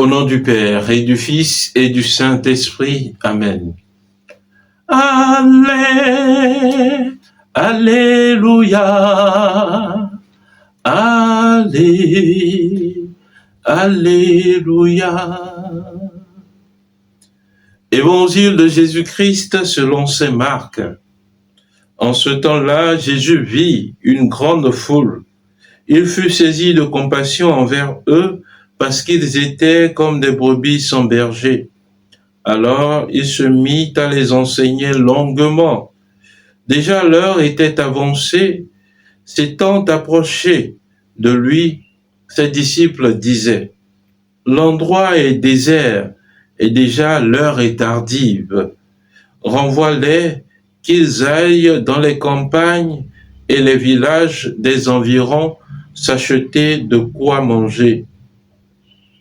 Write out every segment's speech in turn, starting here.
Au nom du Père et du Fils et du Saint-Esprit. Amen. Allez, alléluia. Allez, alléluia. Évangile de Jésus-Christ selon saint Marc. En ce temps-là, Jésus vit une grande foule. Il fut saisi de compassion envers eux parce qu'ils étaient comme des brebis sans berger. Alors il se mit à les enseigner longuement. Déjà l'heure était avancée. S'étant approché de lui, ses disciples disaient: « L'endroit est désert et déjà l'heure est tardive. Renvoie-les qu'ils aillent dans les campagnes et les villages des environs s'acheter de quoi manger. »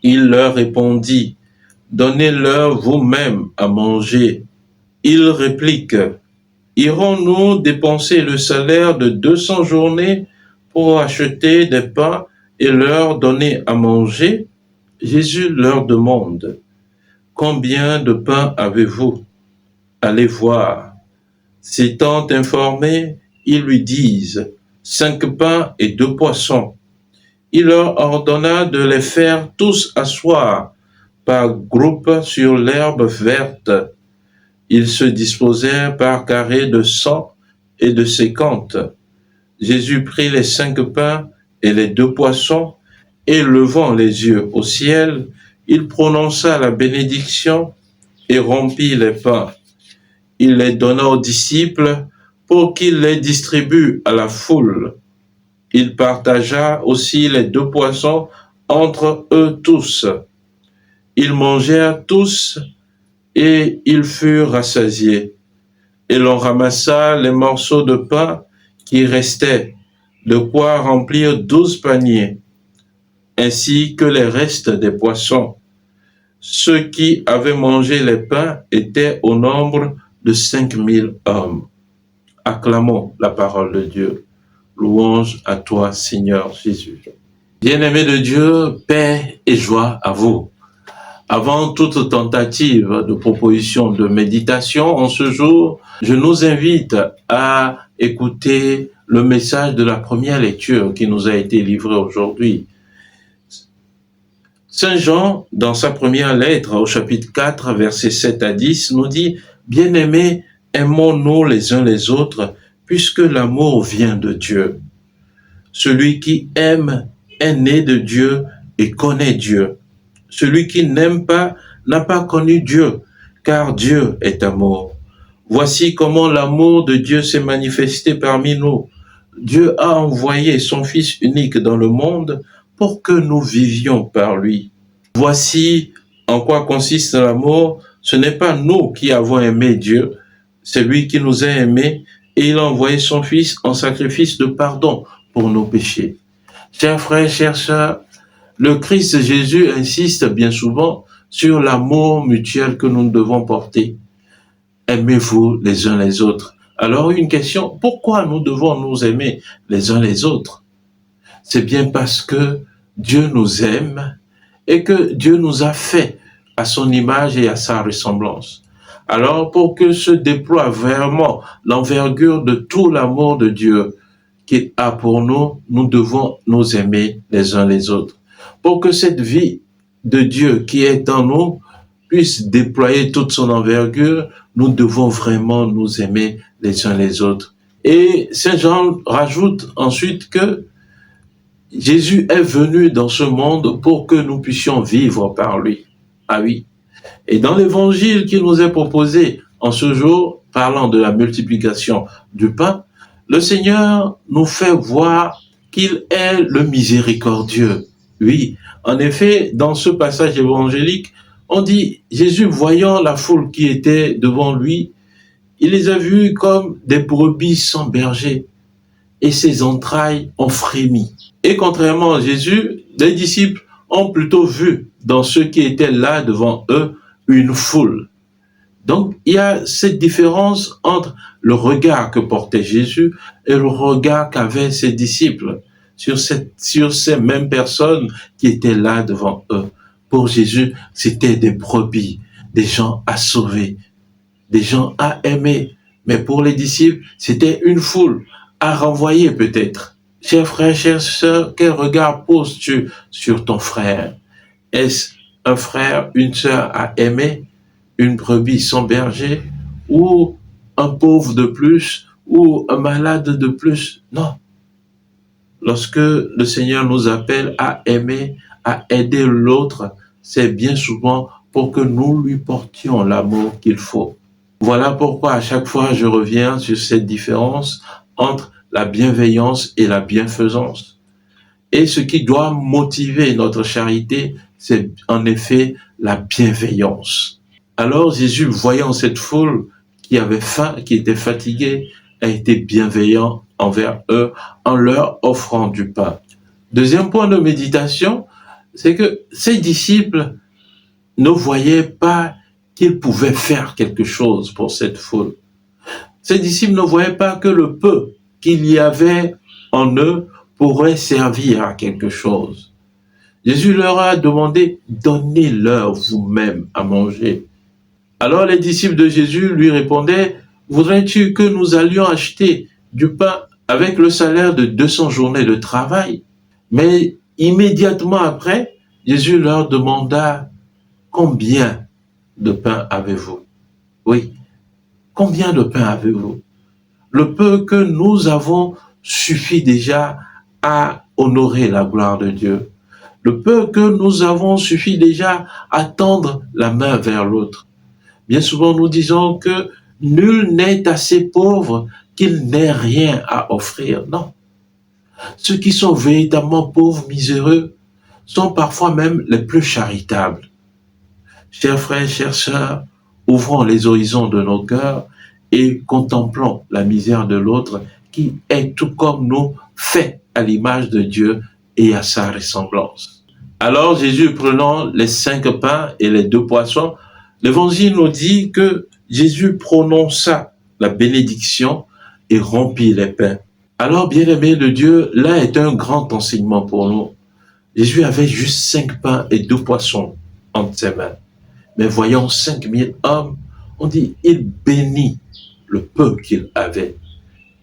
Il leur répondit: « Donnez-leur vous-même à manger. » Ils répliquent: « Irons-nous dépenser le salaire de 200 journées pour acheter des pains et leur donner à manger ?» Jésus leur demande: « Combien de pains avez-vous ? » Allez voir. S'étant informés, ils lui disent: 5 pains et 2 poissons. Il leur ordonna de les faire tous asseoir par groupes sur l'herbe verte. Ils se disposèrent par carrés de 100 et de 50. Jésus prit les 5 pains et les 2 poissons, et levant les yeux au ciel, il prononça la bénédiction et rompit les pains. Il les donna aux disciples pour qu'ils les distribuent à la foule. Il partagea aussi les 2 poissons entre eux tous. Ils mangèrent tous et ils furent rassasiés. Et l'on ramassa les morceaux de pain qui restaient, de quoi remplir 12 paniers, ainsi que les restes des poissons. Ceux qui avaient mangé les pains étaient au nombre de 5000 hommes. Acclamons la parole de Dieu. Louange à toi, Seigneur Jésus. Bien-aimés de Dieu, paix et joie à vous. Avant toute tentative de proposition de méditation en ce jour, je nous invite à écouter le message de la première lecture qui nous a été livré aujourd'hui. Saint Jean, dans sa première lettre au chapitre 4, versets 7 à 10, nous dit: « Bien-aimés, aimons-nous les uns les autres, puisque l'amour vient de Dieu. Celui qui aime est né de Dieu et connaît Dieu. Celui qui n'aime pas n'a pas connu Dieu, car Dieu est amour. Voici comment l'amour de Dieu s'est manifesté parmi nous. Dieu a envoyé son Fils unique dans le monde pour que nous vivions par lui. Voici en quoi consiste l'amour. Ce n'est pas nous qui avons aimé Dieu, c'est lui qui nous a aimés et il a envoyé son Fils en sacrifice de pardon pour nos péchés. » Chers frères, chères sœurs, le Christ Jésus insiste bien souvent sur l'amour mutuel que nous devons porter. Aimez-vous les uns les autres. Alors une question: pourquoi nous devons nous aimer les uns les autres? C'est bien parce que Dieu nous aime et que Dieu nous a fait à son image et à sa ressemblance. Alors pour que se déploie vraiment l'envergure de tout l'amour de Dieu qu'il a pour nous, nous devons nous aimer les uns les autres. Pour que cette vie de Dieu qui est en nous puisse déployer toute son envergure, nous devons vraiment nous aimer les uns les autres. Et Saint Jean rajoute ensuite que Jésus est venu dans ce monde pour que nous puissions vivre par lui. Ah oui. Et dans l'évangile qui nous est proposé en ce jour, parlant de la multiplication du pain, le Seigneur nous fait voir qu'il est le miséricordieux. Oui, en effet, dans ce passage évangélique, on dit: Jésus, voyant la foule qui était devant lui, il les a vus comme des brebis sans berger, et ses entrailles ont frémi. Et contrairement à Jésus, les disciples ont plutôt vu dans ceux qui étaient là devant eux une foule. Donc, il y a cette différence entre le regard que portait Jésus et le regard qu'avaient ses disciples sur ces mêmes personnes qui étaient là devant eux. Pour Jésus, c'était des brebis, des gens à sauver, des gens à aimer. Mais pour les disciples, c'était une foule à renvoyer peut-être. Chers frères, chères sœurs, quel regard poses-tu sur ton frère? Est-ce un frère, une sœur à aimer, une brebis sans berger, ou un pauvre de plus, ou un malade de plus? Non. Lorsque le Seigneur nous appelle à aimer, à aider l'autre, c'est bien souvent pour que nous lui portions l'amour qu'il faut. Voilà pourquoi à chaque fois je reviens sur cette différence entre la bienveillance et la bienfaisance. Et ce qui doit motiver notre charité, c'est en effet la bienveillance. Alors Jésus, voyant cette foule qui avait faim, qui était fatiguée, a été bienveillant envers eux en leur offrant du pain. Deuxième point de méditation, c'est que ces disciples ne voyaient pas qu'ils pouvaient faire quelque chose pour cette foule. Ces disciples ne voyaient pas que le peu qu'il y avait en eux pourrait servir à quelque chose. Jésus leur a demandé, donnez-leur vous-même à manger. Alors les disciples de Jésus lui répondaient, voudrais-tu que nous allions acheter du pain avec le salaire de 200 journées de travail? Mais immédiatement après, Jésus leur demanda, combien de pain avez-vous? Oui, combien de pain avez-vous? Le peu que nous avons suffit déjà à honorer la gloire de Dieu. Le peu que nous avons suffit déjà à tendre la main vers l'autre. Bien souvent, nous disons que nul n'est assez pauvre qu'il n'ait rien à offrir. Non. Ceux qui sont véritablement pauvres, miséreux, sont parfois même les plus charitables. Chers frères, chères sœurs, ouvrons les horizons de nos cœurs et contemplons la misère de l'autre qui est tout comme nous, fait à l'image de Dieu et à sa ressemblance. Alors Jésus, prenant les 5 pains et les 2 poissons, l'Évangile nous dit que Jésus prononça la bénédiction et rompit les pains. Alors, bien-aimés de Dieu, là est un grand enseignement pour nous. Jésus avait juste 5 pains et 2 poissons entre ses mains. Mais voyant 5000 hommes, on dit, il bénit le peu qu'il avait.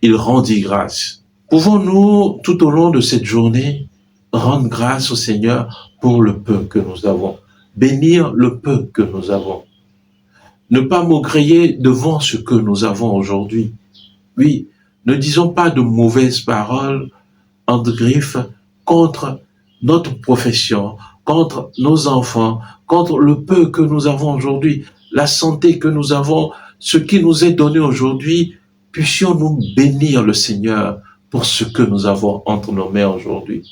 Il rendit grâce. Pouvons-nous, tout au long de cette journée, rendre grâce au Seigneur pour le peu que nous avons, bénir le peu que nous avons, ne pas maugréer devant ce que nous avons aujourd'hui. Oui, ne disons pas de mauvaises paroles entre griffes contre notre profession, contre nos enfants, contre le peu que nous avons aujourd'hui, la santé que nous avons, ce qui nous est donné aujourd'hui. Puissions-nous bénir le Seigneur pour ce que nous avons entre nos mains aujourd'hui.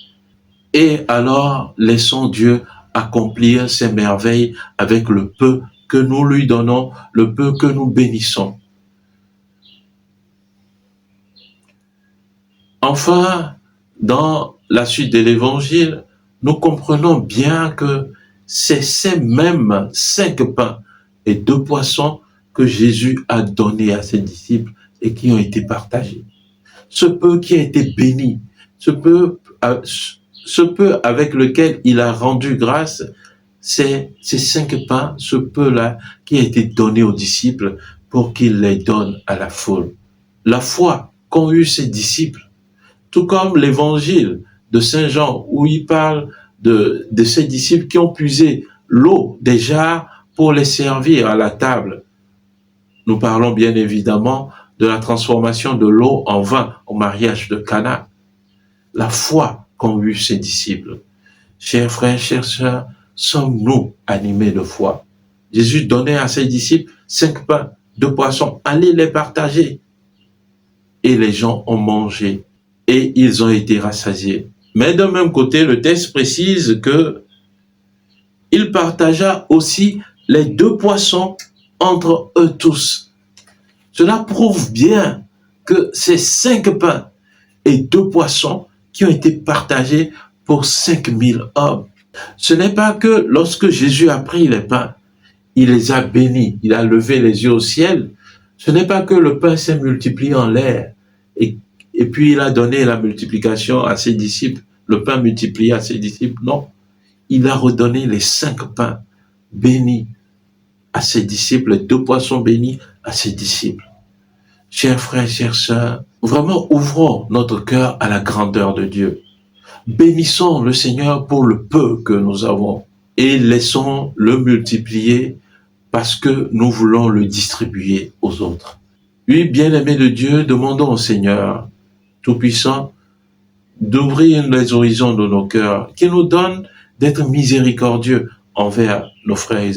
Et alors, laissons Dieu accomplir ses merveilles avec le peu que nous lui donnons, le peu que nous bénissons. Enfin, dans la suite de l'Évangile, nous comprenons bien que c'est ces mêmes 5 pains et 2 poissons que Jésus a donnés à ses disciples et qui ont été partagés. Ce peu qui a été béni, ce peu avec lequel il a rendu grâce, c'est ces 5 pains, ce peu-là qui a été donné aux disciples pour qu'ils les donnent à la foule. La foi qu'ont eu ces disciples, tout comme l'évangile de Saint Jean où il parle de ces disciples qui ont puisé l'eau des jarres pour les servir à la table. Nous parlons bien évidemment de la transformation de l'eau en vin au mariage de Cana. La foi qu'ont eu ces disciples. Chers frères, chères sœurs, sommes-nous animés de foi? Jésus donnait à ses disciples 5 pains, 2 poissons. Allez les partager. Et les gens ont mangé et ils ont été rassasiés. Mais d'un même côté, le texte précise que il partagea aussi les 2 poissons entre eux tous. Cela prouve bien que ces 5 pains et 2 poissons qui ont été partagés pour 5000 hommes. Ce n'est pas que lorsque Jésus a pris les pains, il les a bénis, il a levé les yeux au ciel. Ce n'est pas que le pain s'est multiplié en l'air et puis il a donné la multiplication à ses disciples, le pain multiplié à ses disciples. Non, il a redonné les 5 pains bénis à ses disciples, les 2 poissons bénis à ses disciples. Chers frères, chères sœurs, vraiment ouvrons notre cœur à la grandeur de Dieu. Bénissons le Seigneur pour le peu que nous avons et laissons le multiplier parce que nous voulons le distribuer aux autres. Oui, bien-aimés de Dieu, demandons au Seigneur Tout-Puissant d'ouvrir les horizons de nos cœurs, qu'il nous donne d'être miséricordieux envers nos frères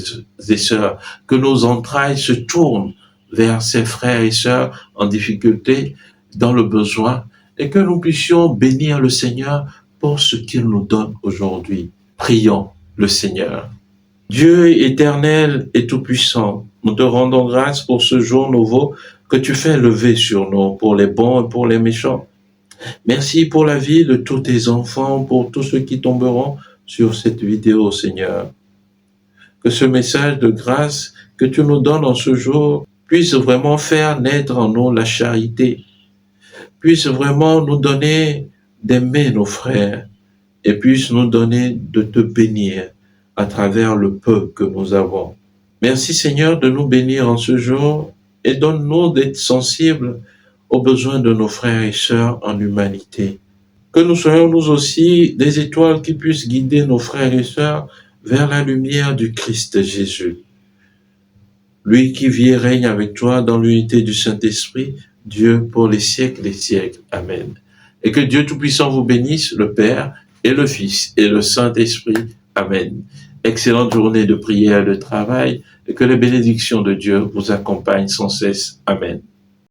et sœurs, que nos entrailles se tournent vers ces frères et sœurs en difficulté, dans le besoin, et que nous puissions bénir le Seigneur pour ce qu'il nous donne aujourd'hui. Prions le Seigneur. Dieu éternel et tout-puissant, nous te rendons grâce pour ce jour nouveau que tu fais lever sur nous, pour les bons et pour les méchants. Merci pour la vie de tous tes enfants, pour tous ceux qui tomberont sur cette vidéo, Seigneur. Que ce message de grâce que tu nous donnes en ce jour puisse vraiment faire naître en nous la charité, puisse vraiment nous donner d'aimer nos frères et puisse nous donner de te bénir à travers le peu que nous avons. Merci Seigneur de nous bénir en ce jour et donne-nous d'être sensibles aux besoins de nos frères et sœurs en humanité. Que nous soyons nous aussi des étoiles qui puissent guider nos frères et sœurs vers la lumière du Christ Jésus. Lui qui vit et règne avec toi dans l'unité du Saint-Esprit, Dieu pour les siècles des siècles. Amen. Et que Dieu Tout-Puissant vous bénisse, le Père et le Fils et le Saint-Esprit. Amen. Excellente journée de prière et de travail et que les bénédictions de Dieu vous accompagnent sans cesse. Amen.